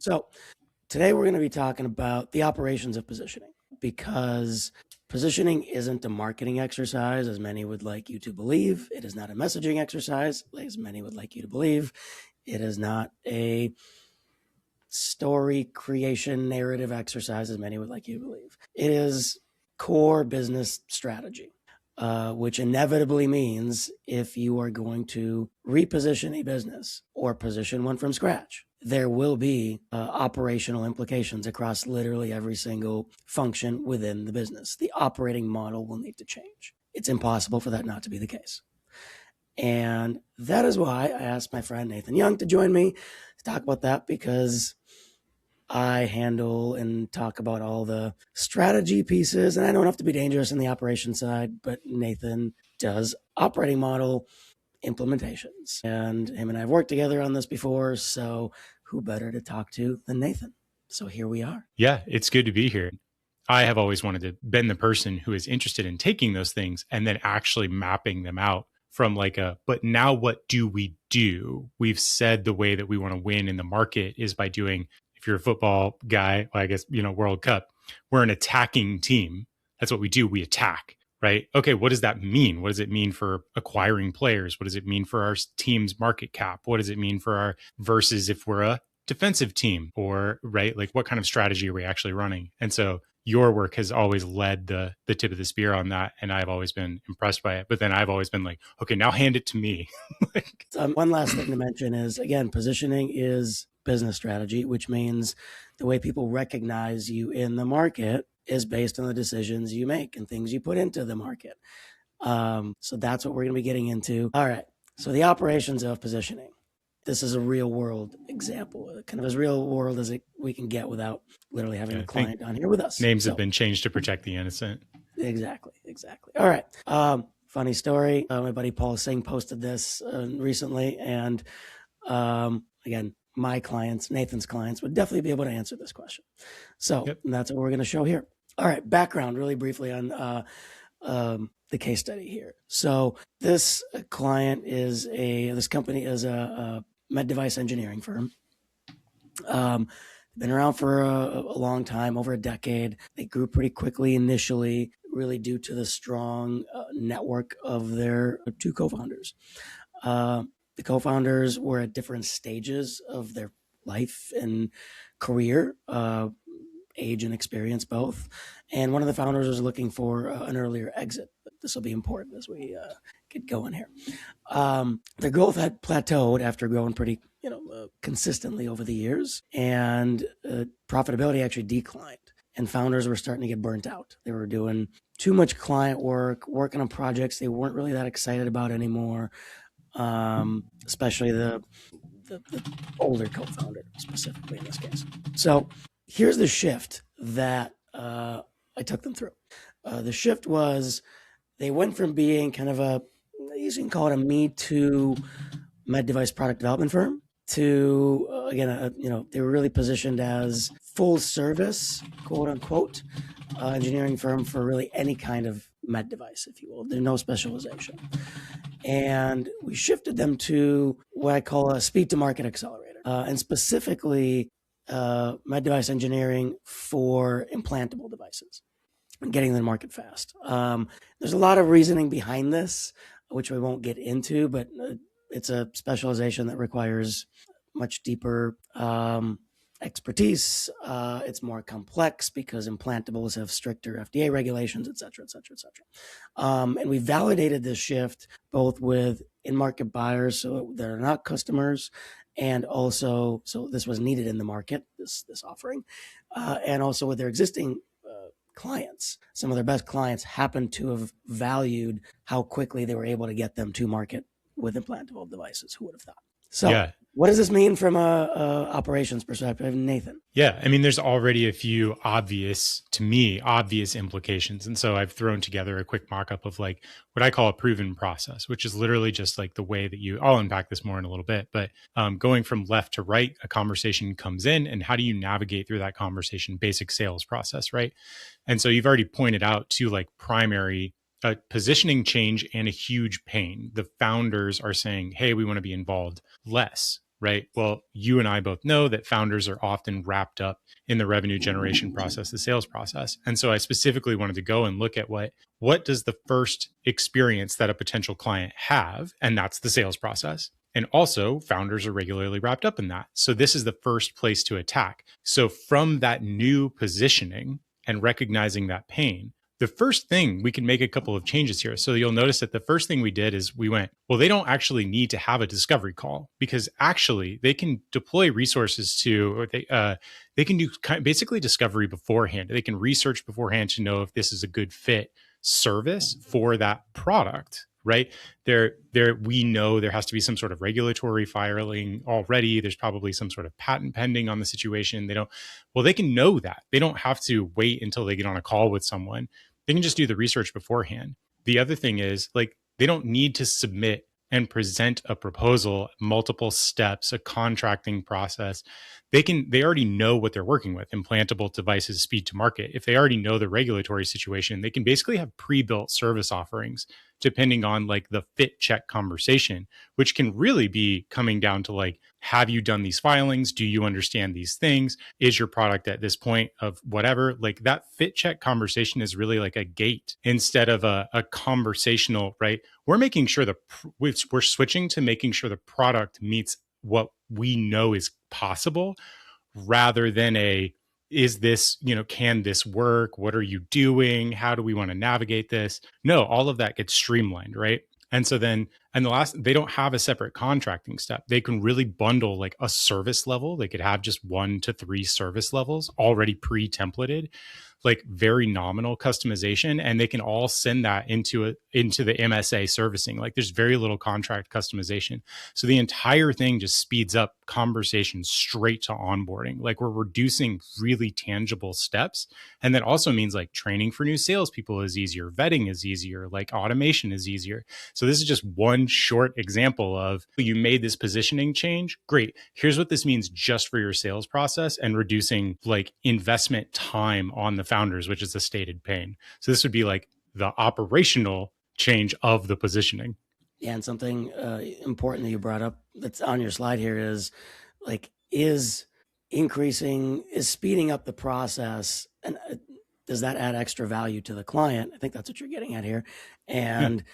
So today we're going to be talking about the operations of positioning, because positioning isn't a marketing exercise, as many would like you to believe. It is not a messaging exercise, as many would like you to believe. It is not a story creation narrative exercise, as many would like you to believe. It is core business strategy, which inevitably means if you are going to reposition a business or position one from scratch, there will be operational implications across literally every single function within the business. The operating model will need to change. It's impossible for that not to be the case. And that is why I asked my friend Nathan Young to join me to talk about that, because I handle and talk about all the strategy pieces, and I know enough to be dangerous in the operation side, but Nathan does operating model implementations. And him and I have worked together on this before, so who better to talk to than Nathan? So here we are. Yeah, it's good to be here. I have always wanted to been the person who is interested in taking those things and then actually mapping them out from but now what do we do? We've said the way that we want to win in the market is by doing, if you're a football guy, well, I guess, World Cup, we're an attacking team. That's what we do. We attack, right? Okay, what does that mean? What does it mean for acquiring players? What does it mean for our team's market cap? What does it mean for our versus if we're a defensive team, or right, like what kind of strategy are we actually running? And so your work has always led the tip of the spear on that, and I've always been impressed by it. But then I've always been like, okay, now hand it to me. One last thing to mention is, again, positioning is business strategy, which means the way people recognize you in the market is based on the decisions you make and things you put into the market. So that's what we're going to be getting into. All right. So the operations of positioning. This is a real world example, kind of as real world as we can get without literally having a client on here with us. Names have been changed to protect the innocent. Exactly. All right. Funny story. My buddy Paul Singh posted this recently. And again, my clients, Nathan's clients, would definitely be able to answer this question. So That's what we're going to show here. All right. Background really briefly on the case study here. So this client is this company is a med device engineering firm. Been around for a long time, over a decade. They grew pretty quickly initially, really due to the strong network of their two co-founders. The co-founders were at different stages of their life and career, age and experience both. And one of the founders was looking for an earlier exit. This will be important as we get going here. Their growth had plateaued after growing pretty, consistently over the years, and profitability actually declined. And founders were starting to get burnt out. They were doing too much client work, working on projects they weren't really that excited about anymore, especially the older co-founder specifically in this case. So here's the shift that I took them through. The shift was they went from being kind of you can call it a Me Too med device product development firm to, again, they were really positioned as full service, quote unquote, engineering firm for really any kind of med device, if you will. There's no specialization. And we shifted them to what I call a speed to market accelerator, and specifically med device engineering for implantable devices and getting them to market fast. There's a lot of reasoning behind this, which we won't get into, but it's a specialization that requires much deeper expertise. It's more complex because implantables have stricter FDA regulations, et cetera, et cetera, et cetera. And we validated this shift both with in-market buyers, so they're not customers, and also, so this was needed in the market, this offering, and also with their existing clients. Some of their best clients happen to have valued how quickly they were able to get them to market with implantable devices. Who would have thought? So what does this mean from a operations perspective, Nathan? Yeah, I mean, there's already a few obvious implications. And so I've thrown together a quick mock-up of like what I call a proven process, which is literally just like the way that I'll unpack this more in a little bit, but going from left to right, a conversation comes in, and how do you navigate through that conversation? Basic sales process, right? And so you've already pointed out to like primary positioning change and a huge pain. The founders are saying, hey, we want to be involved less. right? Well, you and I both know that founders are often wrapped up in the revenue generation process, the sales process. And so I specifically wanted to go and look at what does the first experience that a potential client have? And that's the sales process. And also, founders are regularly wrapped up in that. So this is the first place to attack. So from that new positioning and recognizing that pain, the first thing we can make a couple of changes here. So you'll notice that the first thing we did is we went, well, they don't actually need to have a discovery call, because actually they can deploy resources to, or they can do basically discovery beforehand. They can research beforehand to know if this is a good fit service for that product, right? We know there has to be some sort of regulatory filing already. There's probably some sort of patent pending on the situation. They can know that. They don't have to wait until they get on a call with someone. They can just do the research beforehand. The other thing is, like, they don't need to submit and present a proposal, multiple steps, a contracting process. They already know what they're working with, implantable devices, speed to market. If they already know the regulatory situation, they can basically have pre-built service offerings depending on like the fit check conversation, which can really be coming down to like, have you done these filings? Do you understand these things? Is your product at this point of whatever? Like, that fit check conversation is really like a gate instead of a conversational, right? We're making sure we're switching to making sure the product meets what we know is possible, rather than is this, can this work? What are you doing? How do we want to navigate this? No, all of that gets streamlined, right? And so then, they don't have a separate contracting step. They can really bundle like a service level. They could have just 1 to 3 service levels already pre-templated, like very nominal customization, and they can all send that into the MSA servicing. Like, there's very little contract customization. So the entire thing just speeds up conversations straight to onboarding. Like, we're reducing really tangible steps. And that also means like training for new salespeople is easier, vetting is easier, like automation is easier. So this is just one short example of, you made this positioning change. Great. Here's what this means just for your sales process, and reducing like investment time on the founders, which is the stated pain. So this would be like the operational change of the positioning. Yeah, and something important that you brought up that's on your slide here is like, is speeding up the process, and does that add extra value to the client? I think that's what you're getting at here. And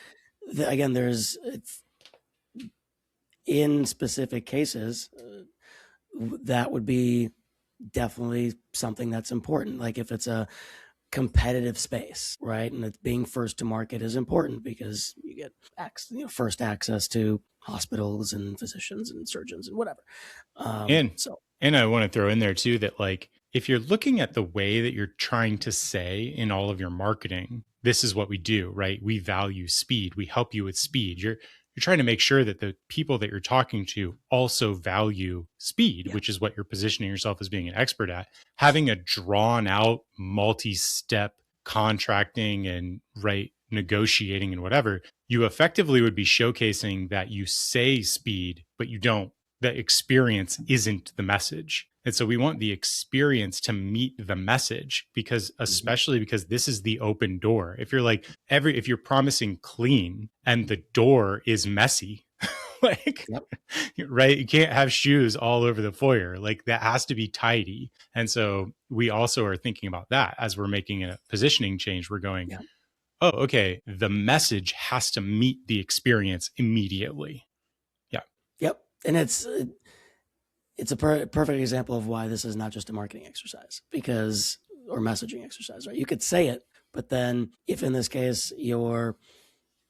again, in specific cases, that would be definitely something that's important. Like, if it's a competitive space, right, and it's being first to market is important, because you get first access to hospitals and physicians and surgeons and whatever. And I want to throw in there too that, like, if you're looking at the way that you're trying to say in all of your marketing, this is what we do, right? We value speed. We help you with speed. You're trying to make sure that the people that you're talking to also value speed, which is what you're positioning yourself as being an expert at. Having a drawn out multi-step contracting and negotiating and whatever, you effectively would be showcasing that you say speed, but you don't. The experience isn't the message. And so we want the experience to meet the message, because especially because this is the open door. If you're like if you're promising clean and the door is messy, like, right, you can't have shoes all over the foyer. Like, that has to be tidy. And so we also are thinking about that as we're making a positioning change. We're going, oh, okay, the message has to meet the experience immediately. Yeah. Yep. And it's a perfect example of why this is not just a marketing exercise, or messaging exercise, right? You could say it, but then if in this case your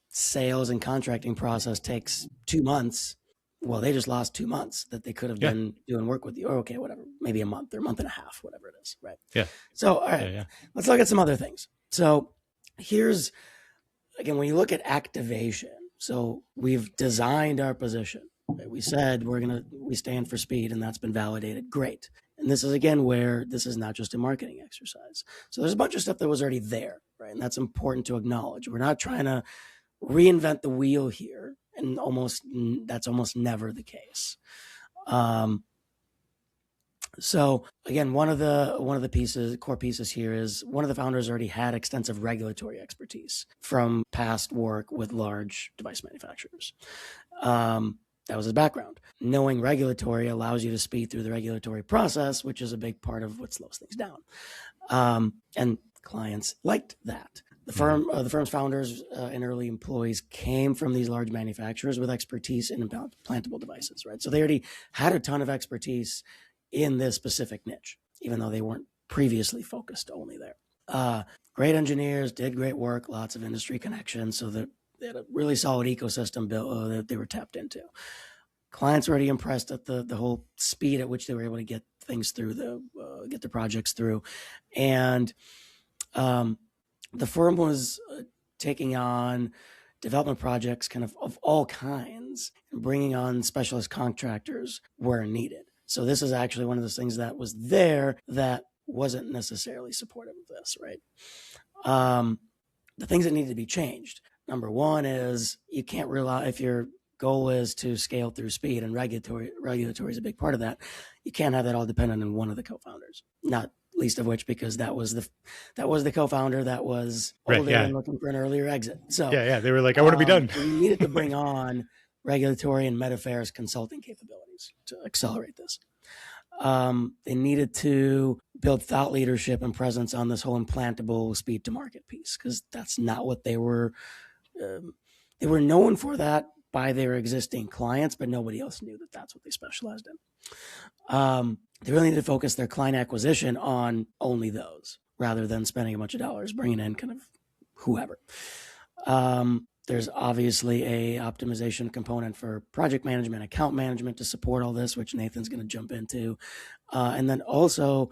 sales and contracting process takes 2 months, well, they just lost 2 months that they could have been doing work with you, or okay, whatever, maybe a month or a month and a half, whatever it is, right? Yeah. So, all right, let's look at some other things. So here's, again, when you look at activation, so we've designed our position. We said we stand for speed, and that's been validated. Great. And this is, again, where this is not just a marketing exercise. So there's a bunch of stuff that was already there, right? And that's important to acknowledge. We're not trying to reinvent the wheel here, and that's almost never the case. So again, one of the core pieces here is one of the founders already had extensive regulatory expertise from past work with large device manufacturers. That was his background. Knowing regulatory allows you to speed through the regulatory process, which is a big part of what slows things down. And clients liked that. The firm's founders and early employees came from these large manufacturers with expertise in implantable devices, right? So they already had a ton of expertise in this specific niche, even though they weren't previously focused only there. Great engineers, did great work, lots of industry connections, so that they had a really solid ecosystem built that they were tapped into. Clients were already impressed at the whole speed at which they were able to get things through get the projects through, and the firm was taking on development projects kind of all kinds and bringing on specialist contractors where needed. So this is actually one of those things that was there that wasn't necessarily supportive of this, right? The things that needed to be changed. Number one is you can't rely, if your goal is to scale through speed, and regulatory is a big part of that, you can't have that all dependent on one of the co-founders, not least of which because that was the co-founder that was older and looking for an earlier exit. So they were like, I want to be done. We needed to bring on regulatory and med affairs consulting capabilities to accelerate this. They needed to build thought leadership and presence on this whole implantable speed to market piece, because that's not what they were known for that by their existing clients, but nobody else knew that that's what they specialized in. They really need to focus their client acquisition on only those rather than spending a bunch of dollars bringing in kind of whoever. There's obviously a optimization component for project management, account management to support all this, which Nathan's going to jump into. And then also,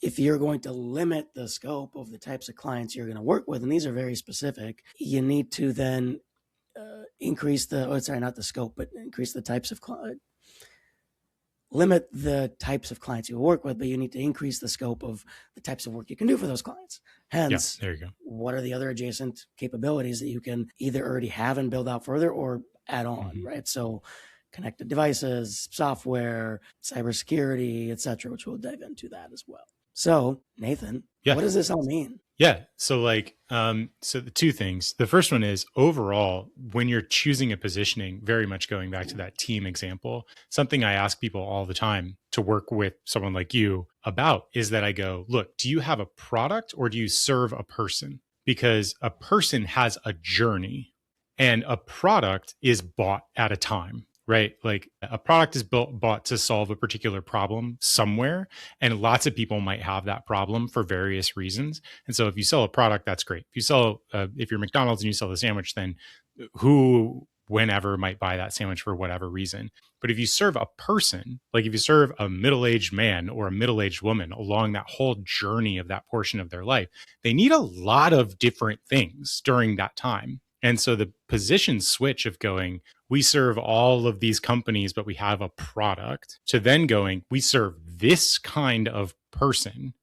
if you're going to limit the scope of the types of clients you're going to work with, and these are very specific, you need to then increase not the scope, but increase the types of limit the types of clients you work with, but you need to increase the scope of the types of work you can do for those clients. Hence, there you go. What are the other adjacent capabilities that you can either already have and build out further or add on, right? So connected devices, software, cybersecurity, et cetera, which we'll dive into that as well. So Nathan, what does this all mean? Yeah. So so the two things. The first one is overall, when you're choosing a positioning, very much going back to that team example, something I ask people all the time to work with someone like you about is that I go, look, do you have a product or do you serve a person? Because a person has a journey and a product is bought at a time. Right? Like a product is bought to solve a particular problem somewhere. And lots of people might have that problem for various reasons. And so if you sell a product, that's great. If you're McDonald's and you sell the sandwich, then whenever might buy that sandwich for whatever reason. But if you serve a person, like if you serve a middle-aged man or a middle-aged woman along that whole journey of that portion of their life, they need a lot of different things during that time. And so the position switch of going, we serve all of these companies, but we have a product, to then going, we serve this kind of person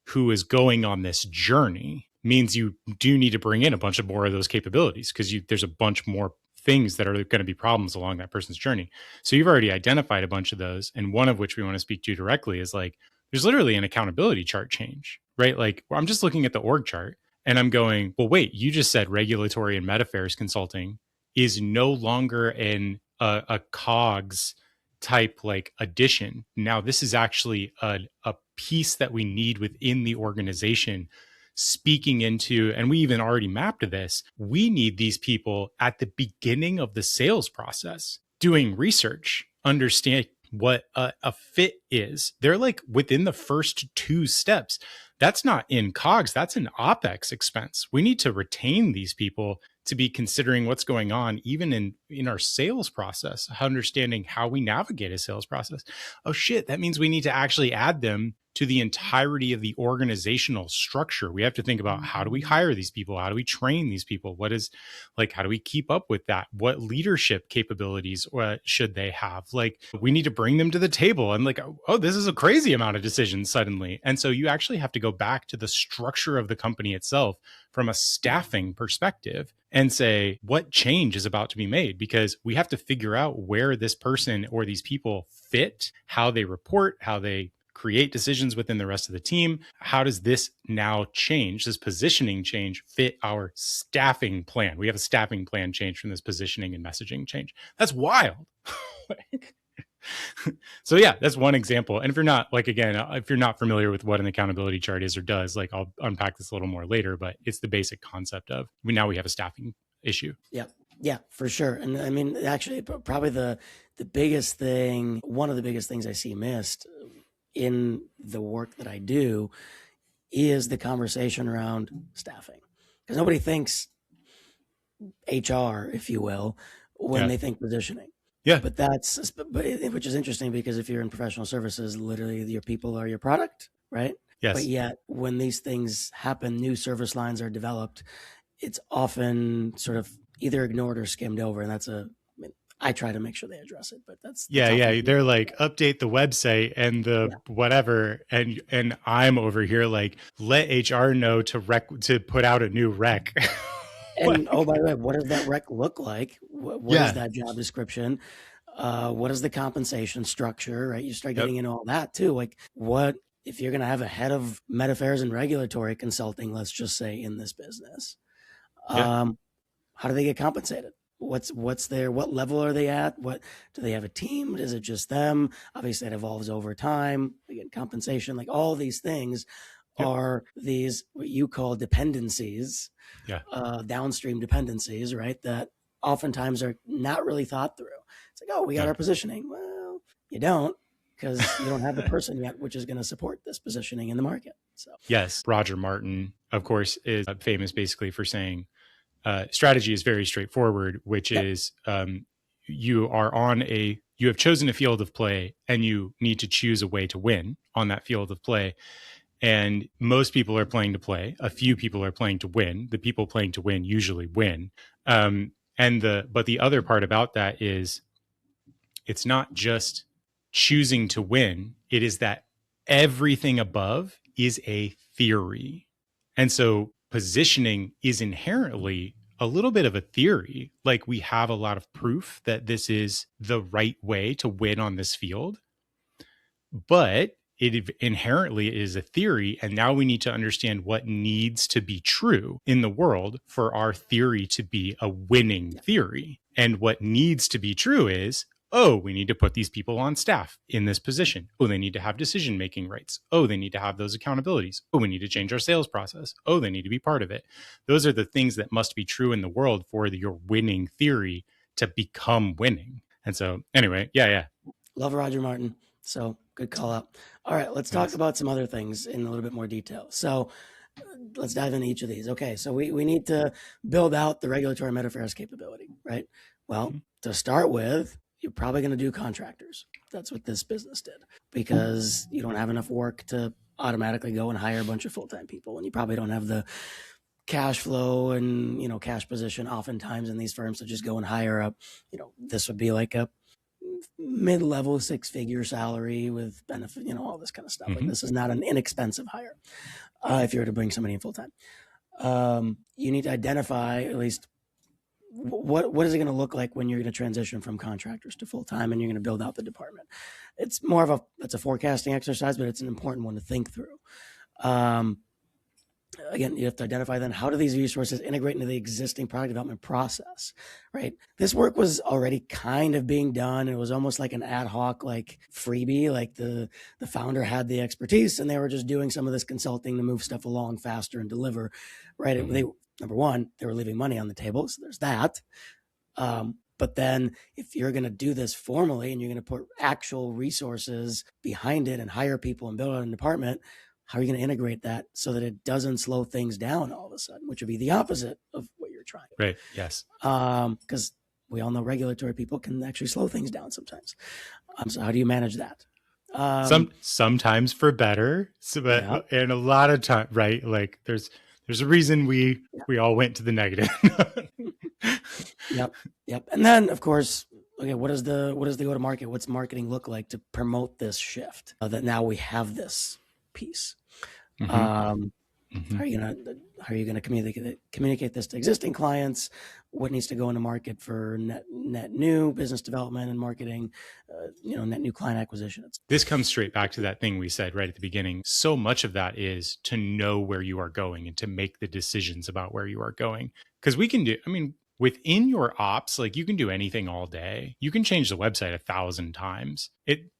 who is going on this journey, means you do need to bring in a bunch of more of those capabilities, because there's a bunch more things that are going to be problems along that person's journey. So you've already identified a bunch of those. And one of which we want to speak to directly is like, there's literally an accountability chart change, right? Like I'm just looking at the org chart and I'm going, well, wait, you just said regulatory and med affairs consulting is no longer in a COGS type like addition. Now this is actually a piece that we need within the organization, speaking into, and we even already mapped this, we need these people at the beginning of the sales process doing research, understand what a fit is. They're like within the first two steps. That's not in COGS, that's an OpEx expense. We need to retain these people to be considering what's going on, even in our sales process, understanding how we navigate a sales process. Oh shit, that means we need to actually add them to the entirety of the organizational structure. We have to think about, how do we hire these people? How do we train these people? How do we keep up with that? What leadership capabilities should they have? Like, we need to bring them to the table. And like, oh, this is a crazy amount of decisions suddenly. And so you actually have to go back to the structure of the company itself from a staffing perspective and say, what change is about to be made? Because we have to figure out where this person or these people fit, how they report, how they create decisions within the rest of the team. How does this now change, this positioning change, fit our staffing plan? We have a staffing plan change from this positioning and messaging change. That's wild. So yeah, that's one example. And if you're not, like, again, if you're not familiar with what an accountability chart is or does, like, I'll unpack this a little more later, but it's the basic concept of now we have a staffing issue. Yeah, for sure. And I mean, actually, probably the biggest thing, one of the biggest things I see missed in the work that I do is the conversation around staffing. Because nobody thinks HR, if you will, when they think positioning. Yeah. But which is interesting, because if you're in professional services, literally your people are your product, right? Yes. But yet when these things happen, new service lines are developed, it's often sort of either ignored or skimmed over. And I try to make sure they address it, but that's they're like, update the website and whatever, and I'm over here like, let HR know to put out a new rec. And oh, by the way, what does that rec look like? What is that job description? What is the compensation structure? Right, you start getting into all that too. Like, what if you're going to have a head of Med Affairs and regulatory consulting, let's just say, in this business? How do they get compensated? What level are they at? What do they have a team? Is it just them? Obviously it evolves over time. Again, compensation, like all these things are these, what you call dependencies, downstream dependencies, right? That oftentimes are not really thought through. It's like, oh, we got our positioning. Well, you don't, because you don't have the person yet, which is going to support this positioning in the market. So yes, Roger Martin, of course, is famous basically for saying, strategy is very straightforward, which is you have chosen a field of play and you need to choose a way to win on that field of play. And most people are playing to play. A few people are playing to win. The people playing to win usually win. But the other part about that is it's not just choosing to win. It is that everything above is a theory. And so positioning is inherently a little bit of a theory. Like, we have a lot of proof that this is the right way to win on this field, but it inherently is a theory. And now we need to understand what needs to be true in the world for our theory to be a winning theory. And what needs to be true is, oh, we need to put these people on staff in this position. Oh, they need to have decision-making rights. Oh, they need to have those accountabilities. Oh, we need to change our sales process. Oh, they need to be part of it. Those are the things that must be true in the world for your winning theory to become winning. And so anyway, Love Roger Martin. So good call out. All right, let's talk about some other things in a little bit more detail. So let's dive into each of these. Okay, so we need to build out the regulatory Med Affairs capability, right? Well, to start with, you're probably going to do contractors. That's what this business did, because you don't have enough work to automatically go and hire a bunch of full-time people, and you probably don't have the cash flow and cash position oftentimes in these firms to just go and hire up. This would be like a mid-level 6-figure salary with benefit, all this kind of stuff. Like, this is not an inexpensive hire if you were to bring somebody in full-time. You need to identify at least what is it going to look like when you're going to transition from contractors to full-time and you're going to build out the department. It's more of a forecasting exercise, but it's an important one to think through. Again, you have to identify then, how do these resources integrate into the existing product development process, right? This work was already kind of being done. It was almost like an ad hoc, like freebie, like the founder had the expertise and they were just doing some of this consulting to move stuff along faster and deliver, right? Number one, they were leaving money on the table. So there's that. But then if you're going to do this formally and you're going to put actual resources behind it and hire people and build out a department, how are you going to integrate that so that it doesn't slow things down all of a sudden, which would be the opposite of what you're trying? Right. Yes. Because we all know regulatory people can actually slow things down sometimes. So how do you manage that? Sometimes for better, and a lot of time, right? Like there's a reason we all went to the negative. Yep. And then of course, okay, what does the go to market? What's marketing look like to promote this shift that now we have this piece? Mm-hmm. How are you gonna communicate this to existing clients? What needs to go into market for net new business development and marketing? Net new client acquisition. This comes straight back to that thing we said right at the beginning. So much of that is to know where you are going and to make the decisions about where you are going. Because within your ops, like you can do anything all day. You can change the website 1,000 times. It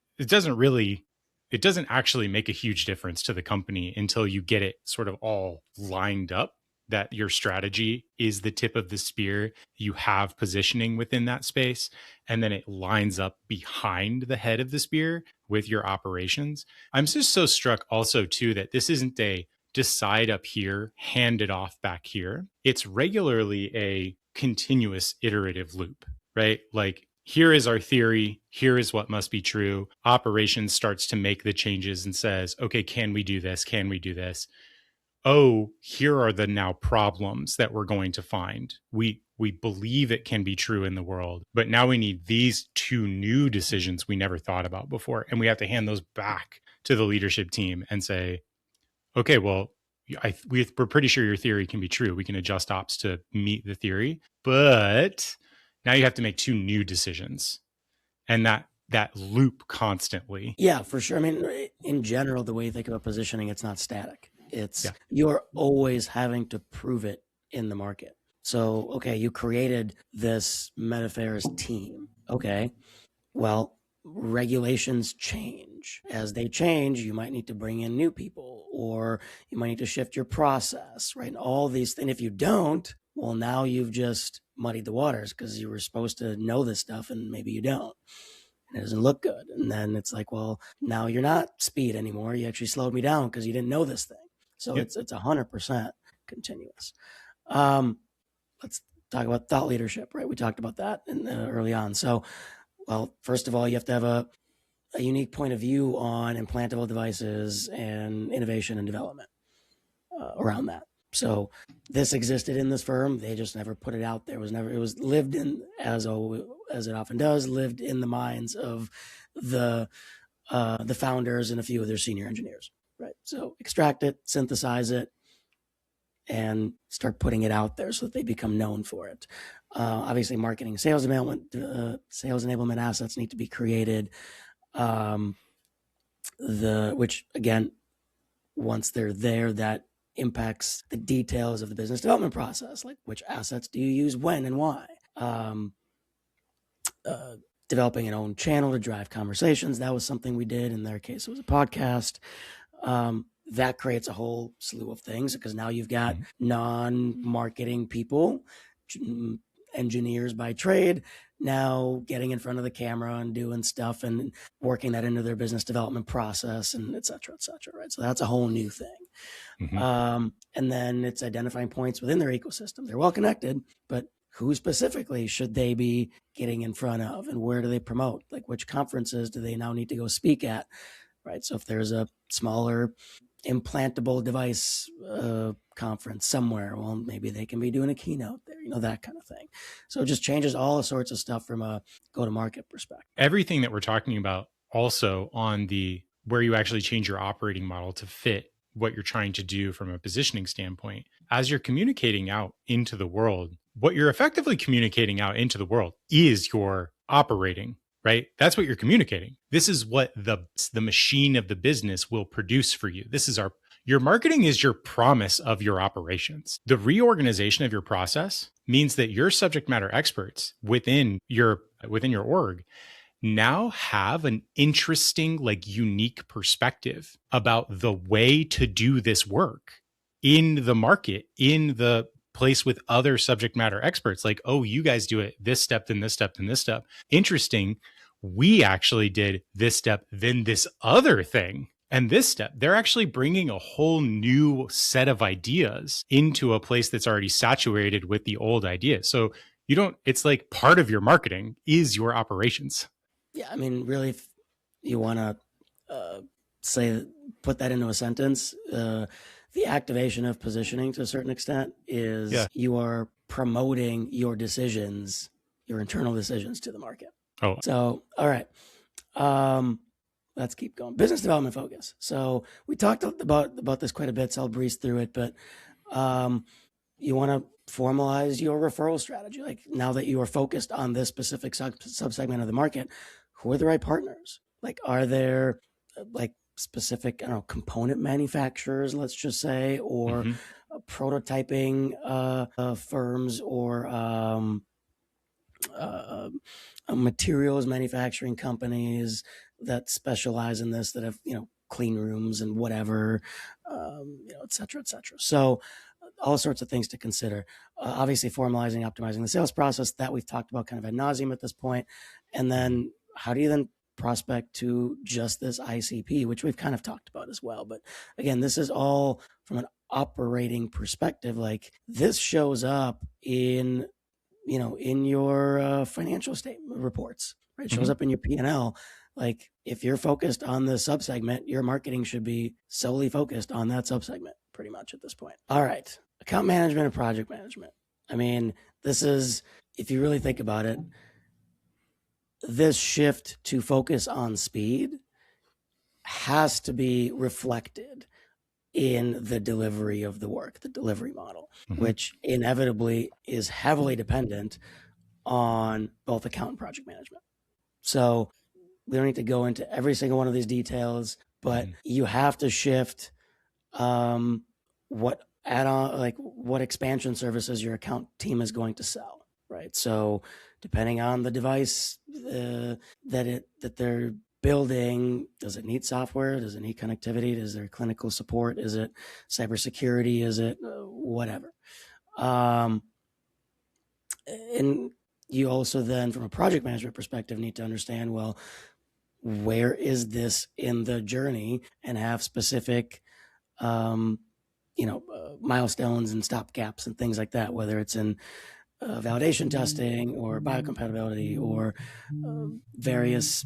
doesn't actually make a huge difference to the company until you get it sort of all lined up, that your strategy is the tip of the spear. You have positioning within that space, and then it lines up behind the head of the spear with your operations. I'm just so struck also too that this isn't a decide up here, hand it off back here. It's regularly a continuous iterative loop, right? Like, here is our theory. Here is what must be true. Operations starts to make the changes and says, okay, can we do this? Can we do this? Oh, here are the now problems that we're going to find. We believe it can be true in the world, but now we need these two new decisions we never thought about before. And we have to hand those back to the leadership team and say, okay, well, we're pretty sure your theory can be true. We can adjust ops to meet the theory, but now you have to make two new decisions. And that loop constantly. Yeah, for sure. I mean, in general, the way you think about positioning, it's not static. You're always having to prove it in the market. So, okay, you created this MetaFairs team. Okay, well, regulations change. As they change, you might need to bring in new people, or you might need to shift your process, right? And all these things. If you don't, well, now you've just muddied the waters because you were supposed to know this stuff and maybe you don't. And it doesn't look good. And then it's like, well, now you're not speed anymore. You actually slowed me down because you didn't know this thing. So it's 100% continuous. Let's talk about thought leadership, right? We talked about that early on. So, well, first of all, you have to have a unique point of view on implantable devices and innovation and development around that. So this existed in this firm. They just never put it out there. It was lived in, as it often does, lived in the minds of the founders and a few of their senior engineers, right? So extract it, synthesize it, and start putting it out there so that they become known for it. Obviously, marketing, sales enablement assets need to be created. Which again, once they're there, that impacts the details of the business development process, like which assets do you use when and why. Developing an own channel to drive conversations. That was something we did. In their case, it was a podcast. That creates a whole slew of things because now you've got non-marketing people, engineers by trade, now getting in front of the camera and doing stuff and working that into their business development process and et cetera, right? So that's a whole new thing. And then it's identifying points within their ecosystem. They're well connected, but who specifically should they be getting in front of and where do they promote? Like which conferences do they now need to go speak at, right? So if there's a smaller implantable device conference somewhere, well, maybe they can be doing a keynote there, that kind of thing. So it just changes all sorts of stuff from a go-to-market perspective. Everything that we're talking about also on the where you actually change your operating model to fit what you're trying to do from a positioning standpoint. As you're communicating out into the world, what you're effectively communicating out into the world is your operating, right? That's what you're communicating. This is what the machine of the business will produce for you. Your marketing is your promise of your operations. The reorganization of your process means that your subject matter experts within your org now have an interesting, unique perspective about the way to do this work in the market, in the place with other subject matter experts. Like, oh, you guys do it this step, then this step, then this step. Interesting. We actually did this step, then this other thing, and this step. They're actually bringing a whole new set of ideas into a place that's already saturated with the old ideas. So it's like part of your marketing is your operations. Yeah, I mean, really, if you want to put that into a sentence, the activation of positioning to a certain extent is you are promoting your decisions, your internal decisions to the market. Oh, so all right. let's keep going. Business development focus. So we talked about this quite a bit, so I'll breeze through it, but you want to formalize your referral strategy. Like, now that you are focused on this specific subsegment of the market, who are the right partners? Like, are there like specific, I don't know, component manufacturers, let's just say, or prototyping firms, or materials manufacturing companies that specialize in this, that have, clean rooms and whatever, et cetera, et cetera. So all sorts of things to consider. Obviously, formalizing, optimizing the sales process that we've talked about kind of ad nauseum at this point. And then how do you then prospect to just this ICP, which we've kind of talked about as well. But again, this is all from an operating perspective. Like, this shows up in your financial statement reports, right? It shows up in your P&L. Like, if you're focused on the subsegment, your marketing should be solely focused on that subsegment pretty much at this point. All right. Account management and project management. I mean, this is, if you really think about it, this shift to focus on speed has to be reflected in the delivery of the work, the delivery model, which inevitably is heavily dependent on both account and project management. So we don't need to go into every single one of these details, but you have to shift what add-on, like what expansion services your account team is going to sell, right? So depending on the device that they're building, does it need software? Does it need connectivity? Is there clinical support? Is it cybersecurity? Is it whatever? And you also then, from a project management perspective, need to understand, well, where is this in the journey, and have specific, milestones and stop gaps and things like that, whether it's in validation testing or biocompatibility or various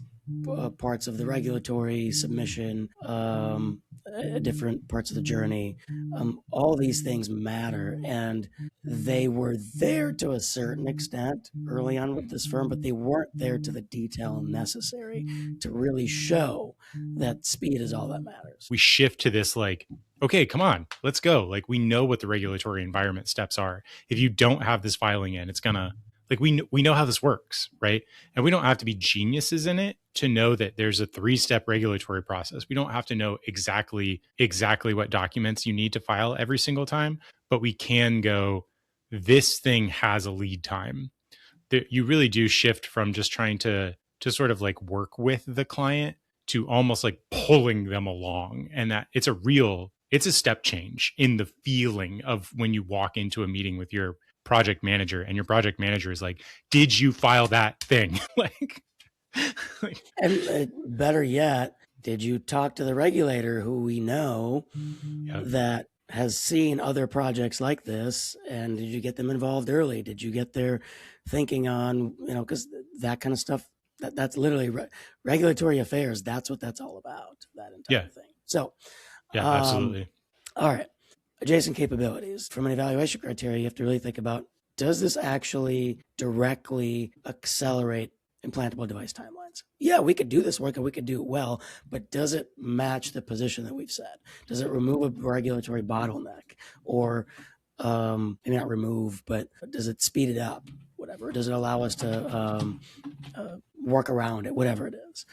parts of the regulatory submission, different parts of the journey. All these things matter, and they were there to a certain extent early on with this firm, but they weren't there to the detail necessary to really show that speed is all that matters. We shift to this, like, okay, come on, let's go. Like, we know what the regulatory environment steps are. If you don't have this filing in, it's gonna, like, we know how this works, right? And we don't have to be geniuses in it to know that there's a 3-step regulatory process. We don't have to know exactly what documents you need to file every single time, but we can go, this thing has a lead time. You really do shift from just trying to sort of like work with the client to almost like pulling them along. And that it's a step change in the feeling of when you walk into a meeting with your project manager, and your project manager is like, did you file that thing? And better yet, did you talk to the regulator, who we know that has seen other projects like this, and did you get them involved early? Did you get their thinking on, because that kind of stuff, that's literally regulatory affairs. That's what that's all about, that entire thing. So yeah, absolutely. All right. Adjacent capabilities. From an evaluation criteria, you have to really think about, does this actually directly accelerate implantable device timelines? Yeah, we could do this work and we could do it well, but does it match the position that we've set? Does it remove a regulatory bottleneck? Or maybe not remove, but does it speed it up? Whatever. Does it allow us to work around it? Whatever it is.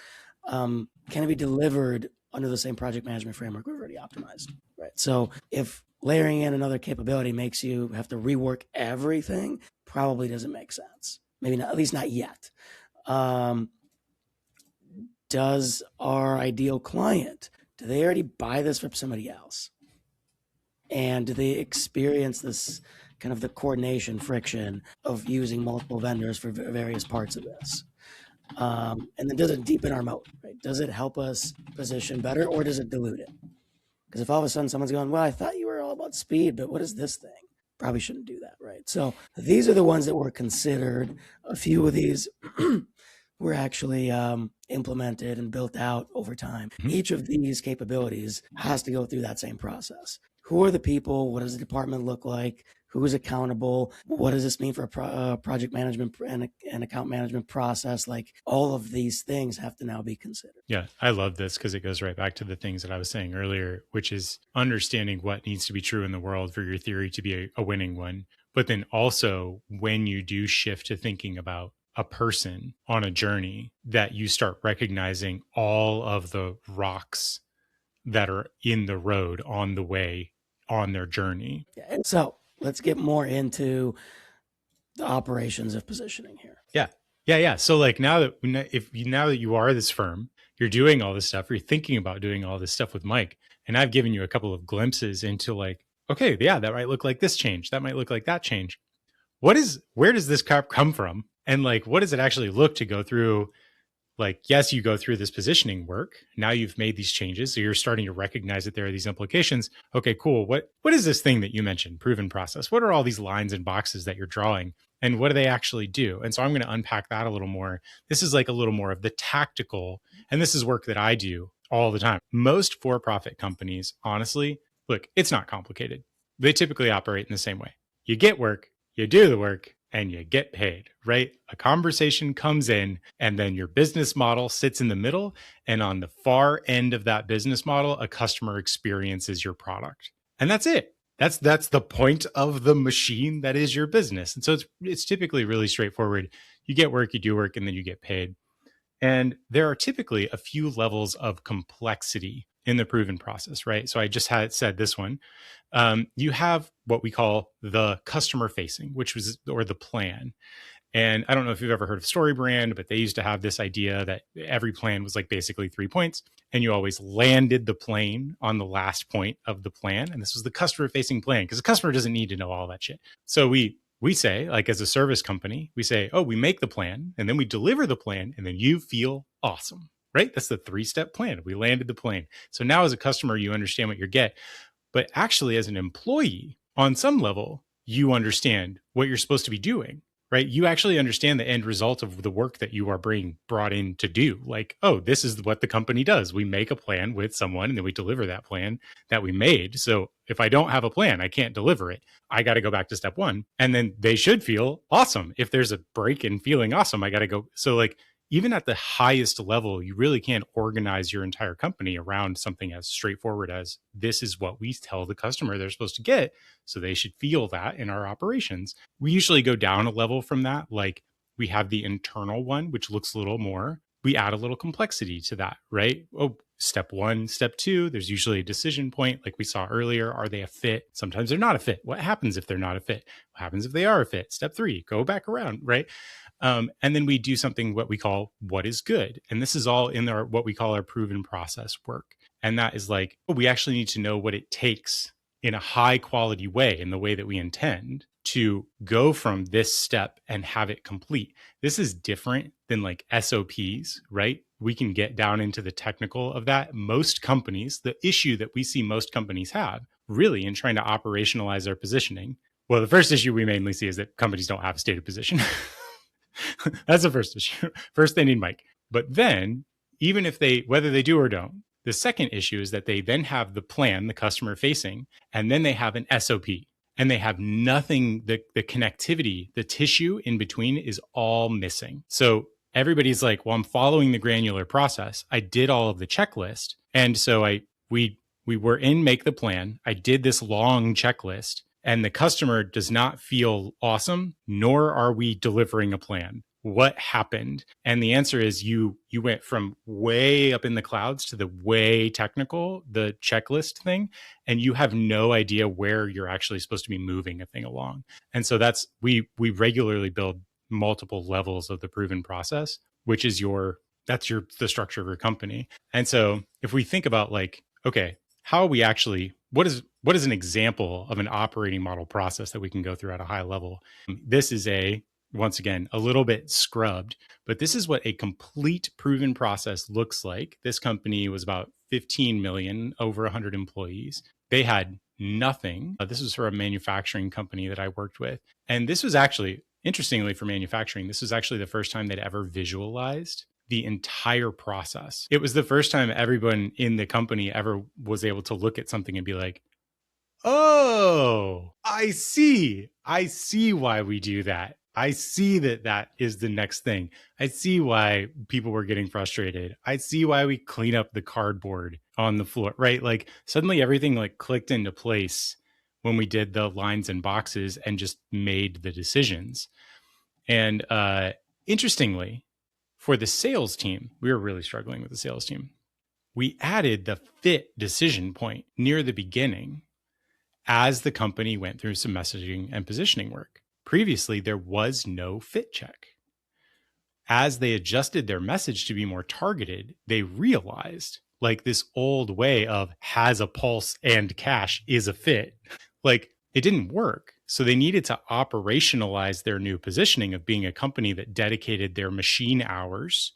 Can it be delivered under the same project management framework we've already optimized, right? So if layering in another capability makes you have to rework everything, probably doesn't make sense. Maybe not, at least not yet. Does our ideal client, do they already buy this from somebody else? And do they experience this kind of the coordination friction of using multiple vendors for various parts of this? And then does it deepen our moat, right? Does it help us position better, or does it dilute it? Because if all of a sudden someone's going, well, I thought you were all about speed, but what is this thing? Probably shouldn't do that, right? So these are the ones that were considered. A few of these were actually implemented and built out over time. Each of these capabilities has to go through that same process. Who are the people? What does the department look like? who's accountable, what does this mean for a project management and account management process? Like all of these things have to now be considered. Yeah, I love this because it goes right back to the things that I was saying earlier, which is understanding what needs to be true in the world for your theory to be a winning one. But then also when you do shift to thinking about a person on a journey, that you start recognizing all of the rocks that are in the road on the way on their journey. And so let's get more into the operations of positioning here. Yeah. So like now that you are this firm, you're doing all this stuff, you're thinking about doing all this stuff with Mike, and I've given you a couple of glimpses into like, okay, yeah, that might look like this change, that might look like that change. Where does this crap come from? And like, what does it actually look to go through? Like, yes, you go through this positioning work. Now you've made these changes. So you're starting to recognize that there are these implications. Okay, cool. What is this thing that you mentioned? Proven process. What are all these lines and boxes that you're drawing? And what do they actually do? And so I'm going to unpack that a little more. This is like a little more of the tactical. And this is work that I do all the time. Most for-profit companies, honestly, look, it's not complicated. They typically operate in the same way. You get work, you do the work, and you get paid, right? A conversation comes in, and then your business model sits in the middle. And on the far end of that business model, a customer experiences your product. And that's it. That's the point of the machine that is your business. And so it's typically really straightforward. You get work, you do work, and then you get paid. And there are typically a few levels of complexity in the proven process, right? So I just had said this one. You have what we call the customer facing, or the plan. And I don't know if you've ever heard of StoryBrand, but they used to have this idea that every plan was like basically 3 points, and you always landed the plane on the last point of the plan. And this was the customer facing plan because the customer doesn't need to know all that shit. So we say, like as a service company, we say, oh, we make the plan and then we deliver the plan and then you feel awesome, right? That's the 3-step plan. We landed the plane. So now as a customer, you understand what you get. But actually, as an employee, on some level, you understand what you're supposed to be doing, right? You actually understand the end result of the work that you are being brought in to do. Like, oh, this is what the company does. We make a plan with someone and then we deliver that plan that we made. So if I don't have a plan, I can't deliver it. I got to go back to step 1. And then they should feel awesome. If there's a break in feeling awesome, I got to go. So like, even at the highest level, you really can't organize your entire company around something as straightforward as this is what we tell the customer they're supposed to get. So they should feel that in our operations. We usually go down a level from that. Like we have the internal one, which looks a little more. We add a little complexity to that, right? Oh, step 1, step 2, there's usually a decision point. Like we saw earlier, are they a fit? Sometimes they're not a fit. What happens if they're not a fit? What happens if they are a fit? Step 3, go back around, right? And then we do something what we call what is good. And this is all in our what we call our proven process work. And that is like, we actually need to know what it takes in a high quality way, in the way that we intend, to go from this step and have it complete. This is different than like SOPs, right? We can get down into the technical of that. Most companies, the issue that we see most companies have really in trying to operationalize their positioning. Well, the first issue we mainly see is that companies don't have a stated position. That's the first issue. First, they need Mike. But then, even if whether they do or don't, the second issue is that they then have the plan, the customer facing, and then they have an SOP. And they have nothing, the connectivity, the tissue in between is all missing. So everybody's like, well, I'm following the granular process. I did all of the checklist. And so we were in Make the Plan. I did this long checklist. And the customer does not feel awesome, nor are we delivering a plan. What happened? And the answer is you went from way up in the clouds to the way technical, the checklist thing, and you have no idea where you're actually supposed to be moving a thing along. And so we regularly build multiple levels of the proven process, which is the structure of your company. And so if we think about like, okay, how are we actually, what is an example of an operating model process that we can go through at a high level? This is once again, a little bit scrubbed, but this is what a complete proven process looks like. This company was about 15 million, over 100 employees. They had nothing. This was for a manufacturing company that I worked with. And this was actually, interestingly for manufacturing, this was actually the first time they'd ever visualized the entire process. It was the first time everyone in the company ever was able to look at something and be like, Oh, I see. I see why we do that. I see that that is the next thing. I see why people were getting frustrated. I see why we clean up the cardboard on the floor, right? Like suddenly everything like clicked into place when we did the lines and boxes and just made the decisions. And interestingly, for the sales team, we were really struggling with the sales team. We added the fit decision point near the beginning as the company went through some messaging and positioning work. Previously, there was no fit check. As they adjusted their message to be more targeted, they realized like this old way of has a pulse and cash is a fit, like it didn't work. So they needed to operationalize their new positioning of being a company that dedicated their machine hours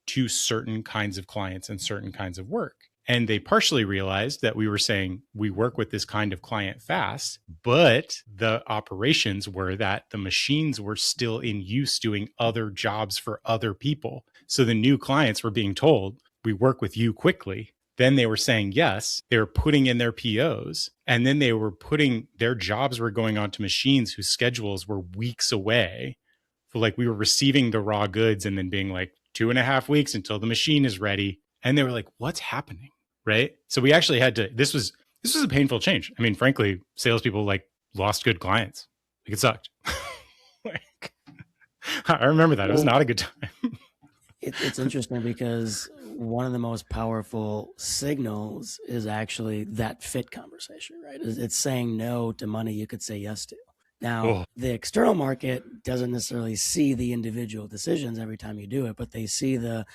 to certain kinds of clients and certain kinds of work. And they partially realized that we were saying we work with this kind of client fast, but the operations were that the machines were still in use doing other jobs for other people. So the new clients were being told, we work with you quickly. Then they were saying yes, they were putting in their POs, and then they were putting their jobs were going onto machines whose schedules were weeks away. So like we were receiving the raw goods and then being like 2.5 weeks until the machine is ready. And they were like, what's happening? Right. So we actually had to, this was a painful change. I mean, frankly, salespeople like lost good clients. Like it sucked. Like, I remember that. It was not a good time. It's interesting because one of the most powerful signals is actually that fit conversation, right? It's saying no to money you could say yes to. Now, the external market doesn't necessarily see the individual decisions every time you do it, but they see the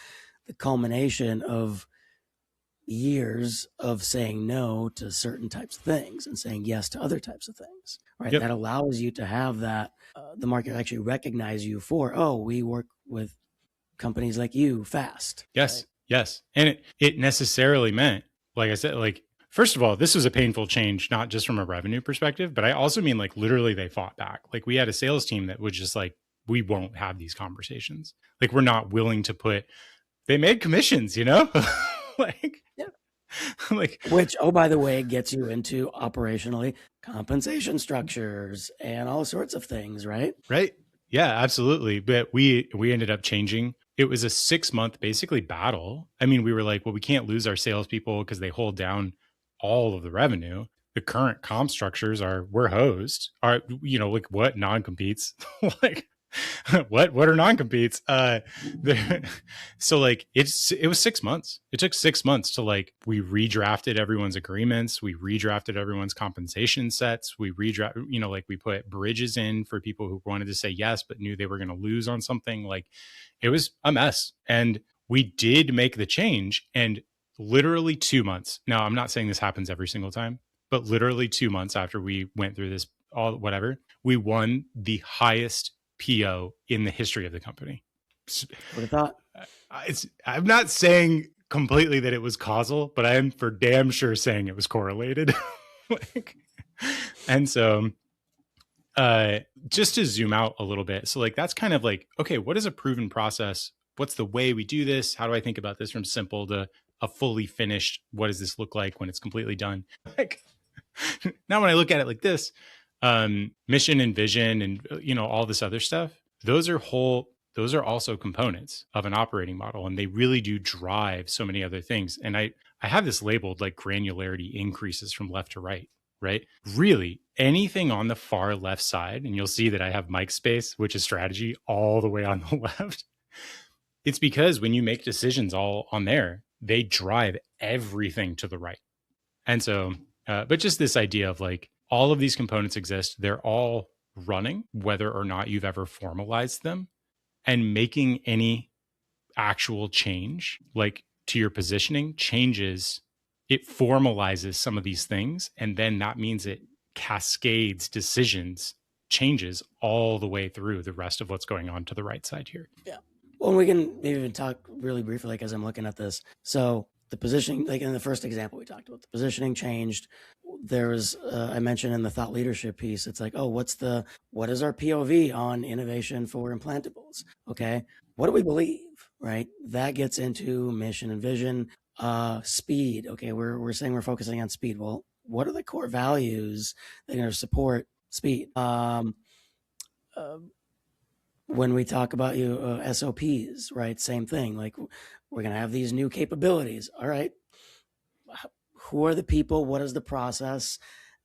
culmination of years of saying no to certain types of things and saying yes to other types of things, right? Yep. That allows you to have that, the market actually recognize you for, oh, we work with companies like you fast. Yes. Right? Yes. And it necessarily meant, like I said, like, first of all, this was a painful change, not just from a revenue perspective, but I also mean like literally they fought back. Like we had a sales team that was just like, we won't have these conversations. Like we're not willing to put, they made commissions, you know? Like, yeah. Like, which, oh, by the way, gets you into operationally compensation structures and all sorts of things, right? Right. Yeah, absolutely. But we ended up changing. It was a 6-month basically battle. I mean, we were like, well, we can't lose our salespeople because they hold down all of the revenue. The current comp structures are we're hosed. Are like what non-competes? Like what are non-competes? So like it was 6 months. It took 6 months to like we redrafted everyone's agreements, we redrafted everyone's compensation sets, we like we put bridges in for people who wanted to say yes but knew they were going to lose on something. Like it was a mess. And we did make the change, and literally 2 months. Now, I'm not saying this happens every single time, but literally 2 months after we went through this whatever, we won the highest PO in the history of the company. What I thought. I'm not saying completely that it was causal, but I am for damn sure saying it was correlated. And so just to zoom out a little bit. So like, that's kind of like, okay, what is a proven process? What's the way we do this? How do I think about this from simple to a fully finished? What does this look like when it's completely done? Like now when I look at it like this, mission and vision and all this other stuff, those are also components of an operating model, and they really do drive so many other things. And I have this labeled like granularity increases from left to right. Really anything on the far left side, and you'll see that I have Mike's space, which is strategy, all the way on the left. It's because when you make decisions all on there, they drive everything to the right. And so but just this idea of like all of these components exist, they're all running, whether or not you've ever formalized them, and making any actual change like to your positioning changes, it formalizes some of these things. And then that means it cascades decisions, changes all the way through the rest of what's going on to the right side here. Yeah. Well, we can maybe even talk really briefly, like as I'm looking at this. So the positioning, like in the first example we talked about, the positioning changed. There was, I mentioned in the thought leadership piece, it's like, oh, what is our POV on innovation for implantables? Okay. What do we believe, right? That gets into mission and vision, speed. Okay. We're saying we're focusing on speed. Well, what are the core values that are going to support speed? When we talk about SOPs, right? Same thing. Like, we're going to have these new capabilities. All right. Who are the people? What is the process?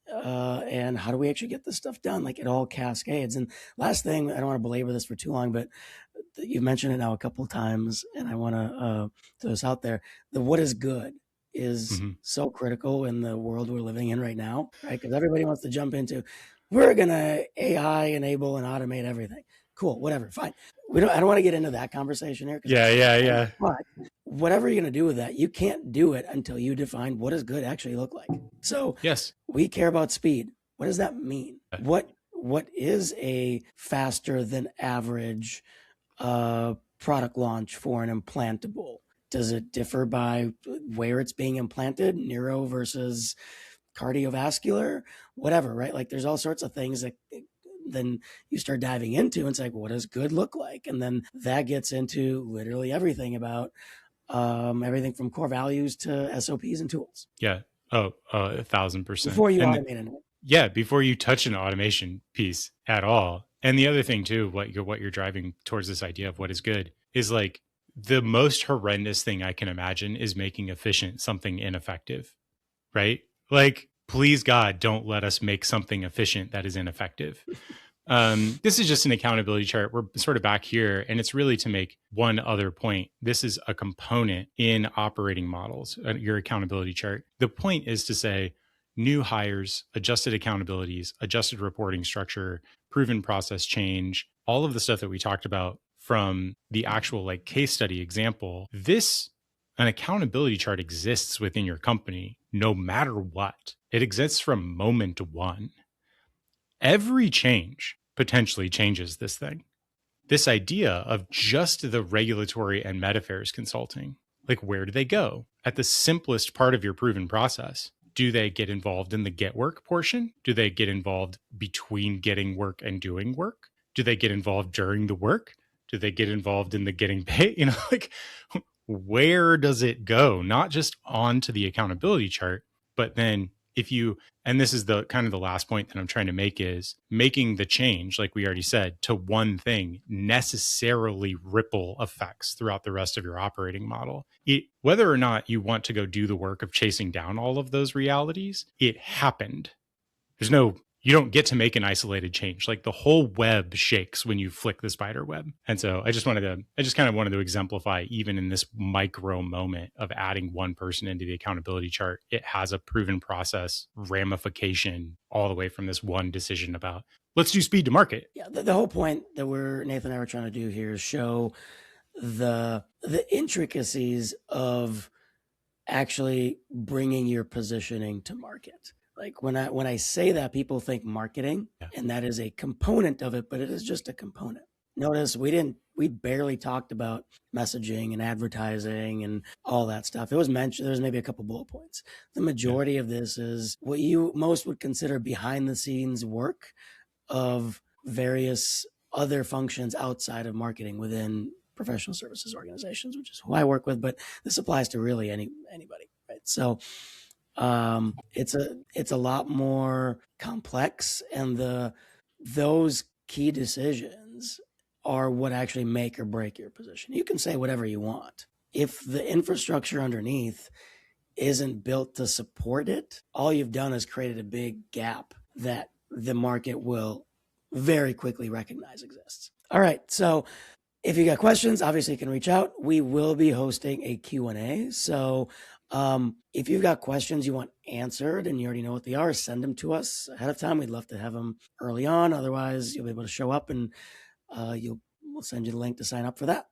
And how do we actually get this stuff done? Like, it all cascades. And last thing, I don't want to belabor this for too long, but you've mentioned it now a couple of times, and I want to throw this out there. The what is good is so critical in the world we're living in right now, right? Because everybody wants to jump into, we're going to AI enable and automate everything. Cool, whatever, fine. I don't want to get into that conversation here. Yeah. But whatever you're going to do with that, you can't do it until you define what does good actually look like. So yes, we care about speed. What does that mean? What is a faster than average product launch for an implantable? Does it differ by where it's being implanted, neuro versus cardiovascular, whatever, right? Like, there's all sorts of things that then you start diving into, and it's like, what does good look like? And then that gets into literally everything about everything from core values to SOPs and tools. Yeah. 1,000%. Before you automate anything. Yeah, before you touch an automation piece at all. And the other thing too, what you're driving towards, this idea of what is good, is like, the most horrendous thing I can imagine is making efficient something ineffective, right? Like, please God, don't let us make something efficient that is ineffective. This is just an accountability chart. We're sort of back here, and it's really to make one other point. This is a component in operating models, your accountability chart. The point is to say, new hires, adjusted accountabilities, adjusted reporting structure, proven process change, all of the stuff that we talked about from the actual like case study example. An accountability chart exists within your company no matter what. It exists from moment one. Every change potentially changes this thing. This idea of just the regulatory and med affairs consulting, like, where do they go? At the simplest part of your proven process, do they get involved in the get work portion? Do they get involved between getting work and doing work? Do they get involved during the work? Do they get involved in the getting paid? Like, where does it go? Not just onto the accountability chart, but then and this is the kind of the last point that I'm trying to make, is making the change, like we already said, to one thing necessarily ripple effects throughout the rest of your operating model. Whether or not you want to go do the work of chasing down all of those realities, it happened. You don't get to make an isolated change. Like, the whole web shakes when you flick the spider web. And so I just kind of wanted to exemplify, even in this micro moment of adding one person into the accountability chart, it has a proven process ramification all the way from this one decision about, let's do speed to market. Yeah, the whole point that Nathan and I were trying to do here is show the intricacies of actually bringing your positioning to market. Like, when I say that, people think marketing, and that is a component of it, but it is just a component. Notice we barely talked about messaging and advertising and all that stuff. It was mentioned, there's maybe a couple bullet points. The majority of this is what you most would consider behind the scenes work of various other functions outside of marketing within professional services organizations, which is who I work with, but this applies to really anybody, right? So it's a lot more complex, and those key decisions are what actually make or break your position. You can say whatever you want. If the infrastructure underneath isn't built to support it, all you've done is created a big gap that the market will very quickly recognize exists. All right, so if you got questions, obviously you can reach out. We will be hosting a Q&A. So if you've got questions you want answered and you already know what they are, send them to us ahead of time. We'd love to have them early on. Otherwise, you'll be able to show up, and we'll send you the link to sign up for that.